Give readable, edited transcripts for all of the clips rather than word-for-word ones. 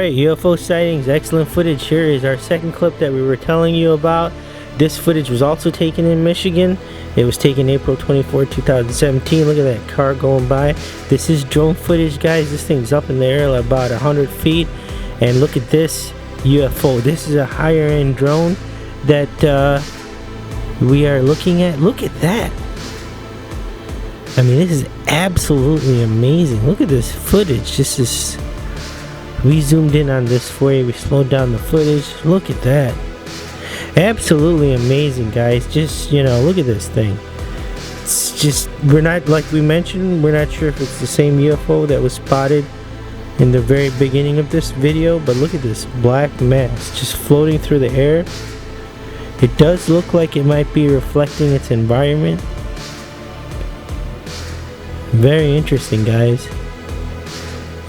Alright, UFO sightings, excellent footage. Here is our second clip that we were telling you about. This footage was also taken in Michigan. It was taken April 24, 2017. Look at that car going by. This is drone footage, guys. This thing's up in the air about 100 feet. And look at this UFO. This is a higher end drone that we are looking at. Look at that. I mean, this is absolutely amazing. Look at this footage. This is... We zoomed in on this for you. We slowed down the footage. Look at that. Absolutely amazing, guys. Just, you know, look at this thing. It's just, we're not, like we mentioned, we're not sure if it's the same UFO that was spotted in the very beginning of this video, but look at this black mass just floating through the air. It does look like it might be reflecting its environment. Very interesting, guys.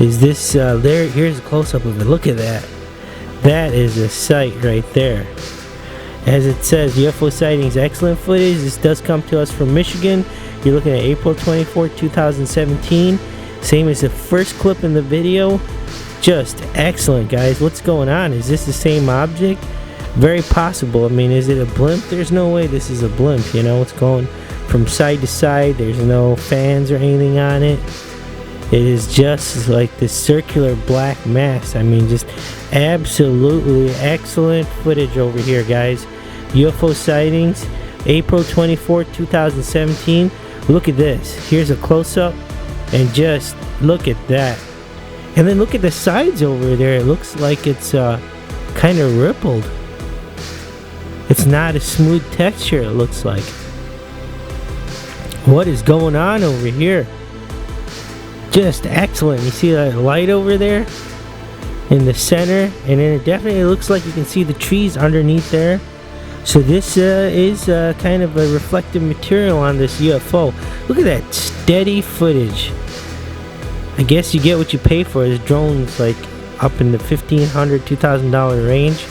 Is this there? Here's a close-up of it. Look at that. That is a sight right there. As it says, UFO sightings, excellent footage. This does come to us from Michigan. You're looking at April 24, 2017. Same as the first clip in the video. Just excellent, guys. What's going on? Is this the same object? Very possible. I mean, is it a blimp? There's no way this is a blimp, you know. It's going from side to side. There's no fans or anything on it. It is just like this circular black mass. I mean, just absolutely excellent footage over here, guys. UFO sightings, April 24, 2017. Look at this. Here's a close-up, and just look at that. And then look at the sides over there. It looks like it's kind of rippled. It's not a smooth texture, it looks like. What is going on over here? Just excellent. You see that light over there in the center, and then it definitely looks like you can see the trees underneath there. So this is kind of a reflective material on this UFO. Look at that steady footage. I guess you get what you pay for. This drone's like up in the $1,500, $2,000 range.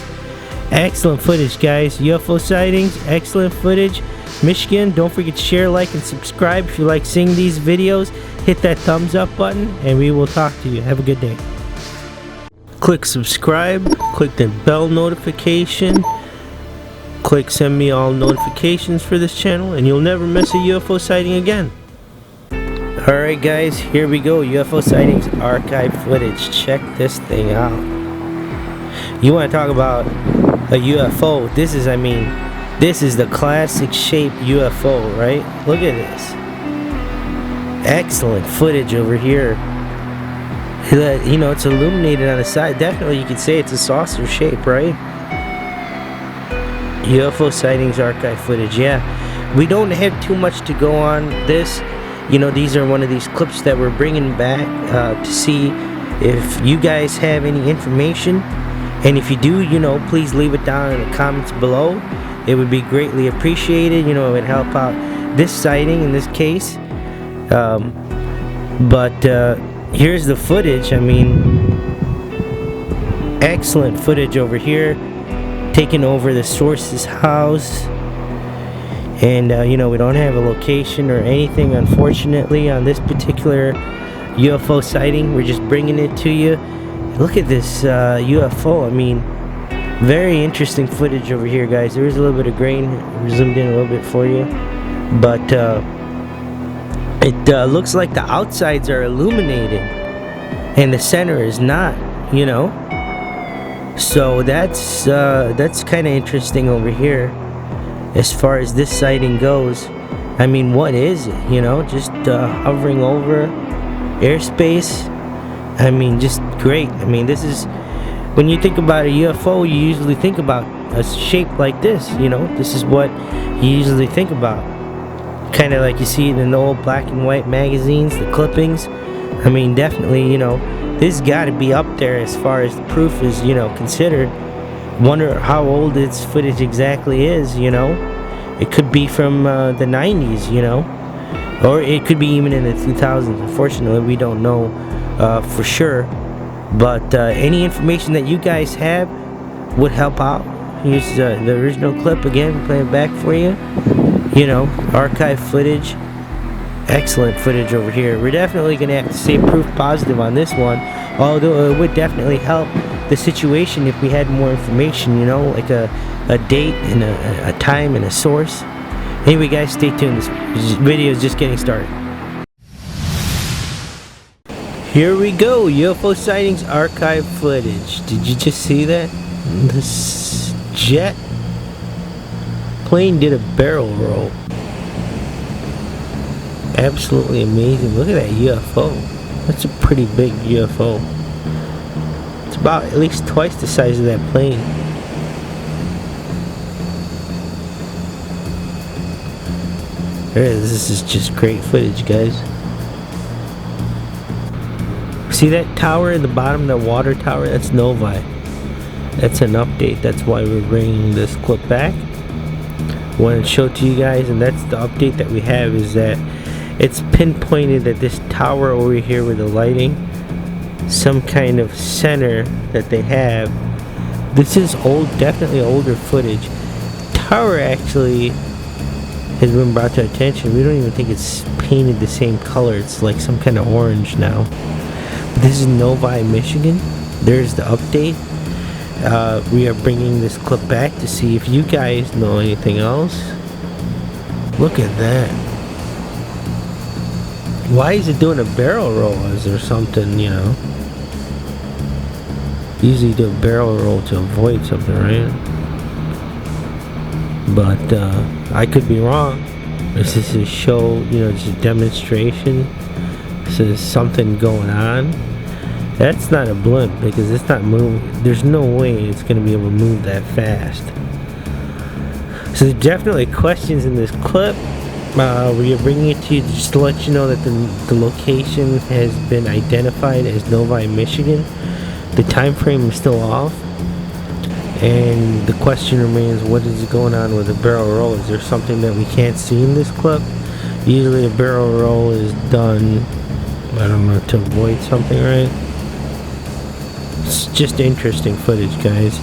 Excellent footage, guys. UFO sightings, excellent footage. Michigan, don't forget to share, like, and subscribe if you like seeing these videos. Hit that thumbs up button, and we will talk to you. Have a good day. Click subscribe, click the bell notification, click send me all notifications for this channel, and you'll never miss a UFO sighting again. Alright, guys, here we go. UFO sightings archive footage. Check this thing out. You want to talk about a UFO? This is, I mean, this is the classic shape UFO, right? Look at this. Excellent footage over here. You know, it's illuminated on the side. Definitely you could say it's a saucer shape, right? UFO sightings archive footage. Yeah, we don't have too much to go on this. You know, these are one of these clips that we're bringing back to see if you guys have any information. And if you do, you know, please leave it down in the comments below. It would be greatly appreciated. You know, it would help out this sighting in this case. Here's the footage. I mean, excellent footage over here, taking over the source's house. And you know, we don't have a location or anything, unfortunately, on this particular UFO sighting. We're just bringing it to you. Look at this UFO. I mean, very interesting footage over here, guys. There is a little bit of grain. We zoomed in a little bit for you, but it looks like the outsides are illuminated and the center is not, you know. So that's kind of interesting over here as far as this sighting goes. I mean, what is it? You know, just hovering over airspace. I mean, just great. I mean, this is, when you think about a UFO, you usually think about a shape like this. You know, this is what you usually think about. Kind of like you see it in the old black and white magazines, the clippings. I mean, definitely, you know, this got to be up there as far as the proof is, you know, considered. Wonder how old its footage exactly is, you know. It could be from the 90s, you know, or it could be even in the 2000s. Unfortunately, we don't know for sure, but any information that you guys have would help out. Here's the original clip again, play it back for you. You know, archive footage, excellent footage over here. We're definitely gonna have to say proof positive on this one. Although it would definitely help the situation if we had more information, you know, like a date and a time and a source. Anyway, guys, stay tuned. This video is just getting started. Here we go, UFO sightings archive footage. Did you just see that? This jet plane did a barrel roll. Absolutely amazing. Look at that UFO. That's a pretty big UFO. It's about at least twice the size of that plane. There it is. This is just great footage, guys. See that tower in the bottom, that water tower? That's Novi. That's an update. That's why we're bringing this clip back. Wanted to show it to you guys, and that's the update that we have, is that it's pinpointed that this tower over here with the lighting, some kind of center that they have. This is old, definitely older footage. Tower actually has been brought to attention. We don't even think it's painted the same color. It's like some kind of orange now. This is Novi, Michigan. There's the update. We are bringing this clip back to see if you guys know anything else. Look at that. Why is it doing a barrel roll? Is there something, you know? Usually do a barrel roll to avoid something, right? But I could be wrong. This is a show, you know, just a demonstration. This is something going on. That's not a blimp because it's not moving. There's no way it's going to be able to move that fast. So there's definitely questions in this clip. We are bringing it to you just to let you know that the location has been identified as Novi, Michigan. The time frame is still off. And the question remains, what is going on with the barrel roll? Is there something that we can't see in this clip? Usually a barrel roll is done, I don't know, to avoid something, right? It's just interesting footage, guys.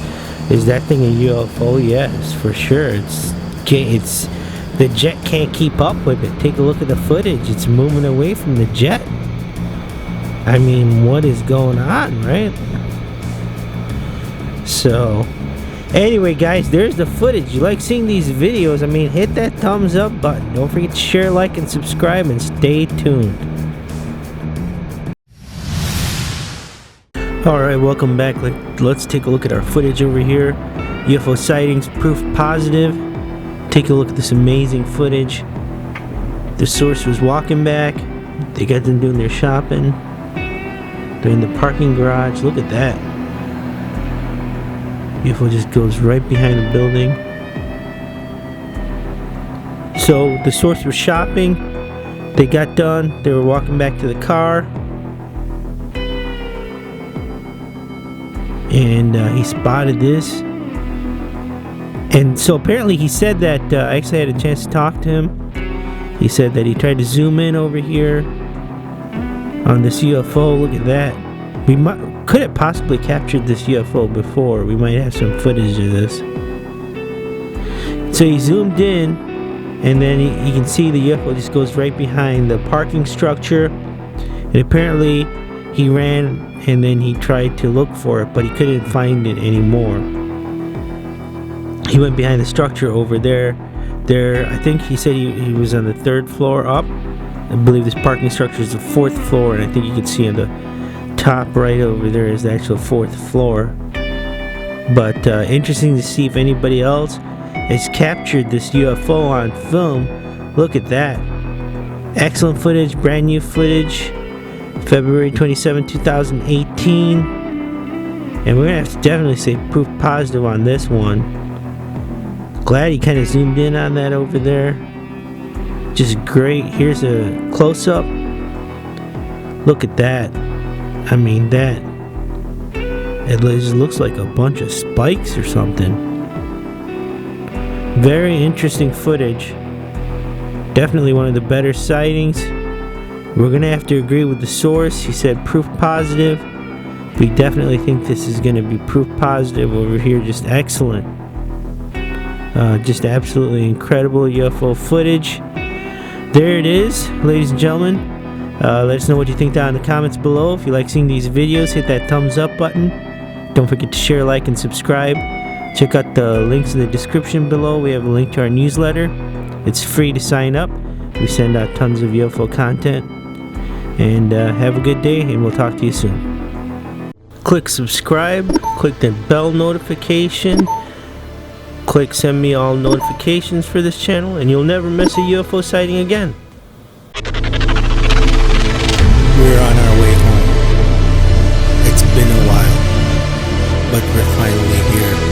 Is that thing a UFO? Yes, for sure. It's the jet can't keep up with it. Take a look at the footage. It's moving away from the jet. I mean, what is going on, right? So anyway, guys, there's the footage. You like seeing these videos? I mean, hit that thumbs up button. Don't forget to share, like, and subscribe, and stay tuned. Alright, welcome back. Let's take a look at our footage over here. UFO sightings, proof positive. Take a look at this amazing footage. The source was walking back. They got them doing their shopping. They're in the parking garage. Look at that. UFO just goes right behind the building. So the source was shopping. They got done. They were walking back to the car. And he spotted this. And so apparently he said that, I actually had a chance to talk to him. He said that he tried to zoom in over here on this UFO. Look at that. We could have possibly captured this UFO before. We might have some footage of this. So he zoomed in, and then you can see the UFO just goes right behind the parking structure. And apparently he ran, and then he tried to look for it, but he couldn't find it anymore. He went behind the structure over there. I think he said he was on the 3rd floor up. I believe this parking structure is the 4th floor, and I think you can see on the top right over there is the actual 4th floor. But interesting to see if anybody else has captured this UFO on film. Look at that. Excellent footage, brand new footage. February 27, 2018. And we're gonna have to definitely say proof positive on this one. Glad he kind of zoomed in on that over there. Just great. Here's a close-up. Look at that. I mean, that it just looks like a bunch of spikes or something. Very interesting footage. Definitely one of the better sightings. We're gonna have to agree with the source. He said proof positive. We definitely think this is gonna be proof positive over here. Just excellent. Just absolutely incredible UFO footage. There it is, ladies and gentlemen. Let us know what you think down in the comments below. If you like seeing these videos, hit that thumbs up button. Don't forget to share, like, and subscribe. Check out the links in the description below. We have a link to our newsletter. It's free to sign up. We send out tons of UFO content. And have a good day, and we'll talk to you soon. Click subscribe. Click the bell notification. Click send me all notifications for this channel, and you'll never miss a UFO sighting again. We're on our way home. It's been a while, but we're finally here.